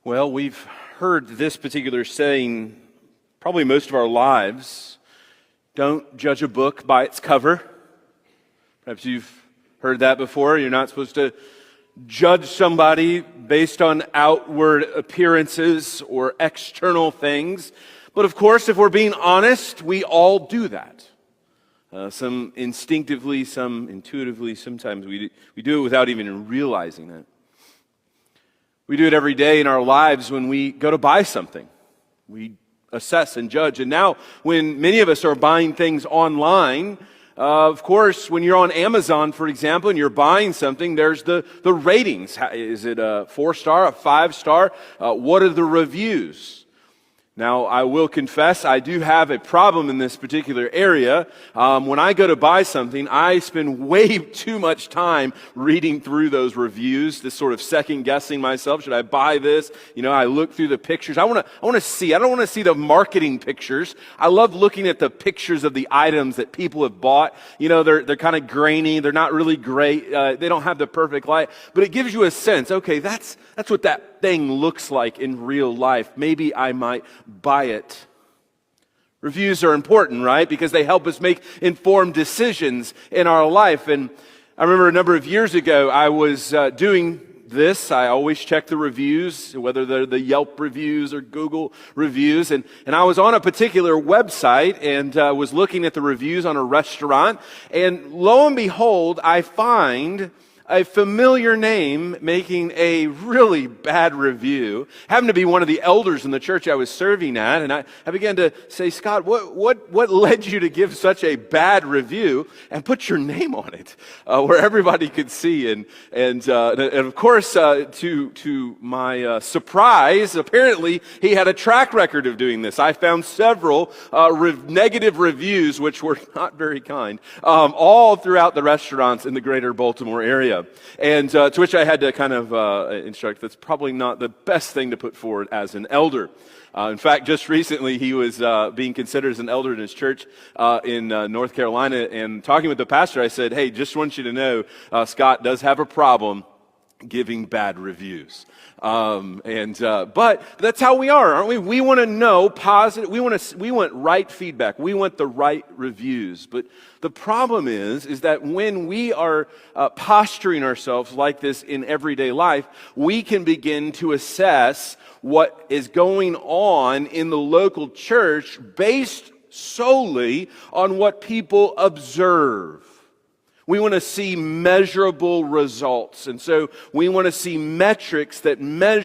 Well, we've heard this particular saying probably most of our lives. Don't judge a book by its cover. Perhaps you've heard that before. You're not supposed to judge somebody based on outward appearances or external things. But of course, if we're being honest, we all do that. Some instinctively, some intuitively. Sometimes we do it without even realizing it. We do it every day in our lives when we go to buy something. We assess and judge. And now, when many of us are buying things online, of course, when you're on Amazon, for example, and you're buying something, there's the ratings. Is it a 4-star, a 5-star? What are the reviews? Now, I will confess, I do have a problem in this particular area. When I go to buy something, I spend way too much time reading through those reviews, this sort of second-guessing myself. Should I buy this? I look through the pictures. I want to see. I don't want to see the marketing pictures. I love looking at the pictures of the items that people have bought. They're kind of grainy. They're not really great. They don't have the perfect light. But it gives you a sense, okay, that's what that thing looks like in real life. Maybe I might buy it. Reviews are important, right? Because they help us make informed decisions in our life. And I remember a number of years ago, I was doing this. I always check the reviews, whether they're the Yelp reviews or Google reviews. And I was on a particular website and was looking at the reviews on a restaurant. And lo and behold, I find a familiar name making a really bad review. Happened to be one of the elders in the church I was serving at, and I began to say, Scott, what led you to give such a bad review and put your name on it, where everybody could see? And of course, to my surprise, apparently he had a track record of doing this. I found several negative reviews, which were not very kind, all throughout the restaurants in the greater Baltimore area. And to which I had to kind of instruct, that's probably not the best thing to put forward as an elder. In fact, just recently he was being considered as an elder in his church in North Carolina, and talking with the pastor, I said, hey, just want you to know, Scott does have a problem giving bad reviews. But that's how we are, aren't we? We want to know positive, we want right feedback. We want the right reviews. But the problem is that when we are posturing ourselves like this in everyday life, we can begin to assess what is going on in the local church based solely on what people observe. We want to see measurable results. And so we want to see metrics that measure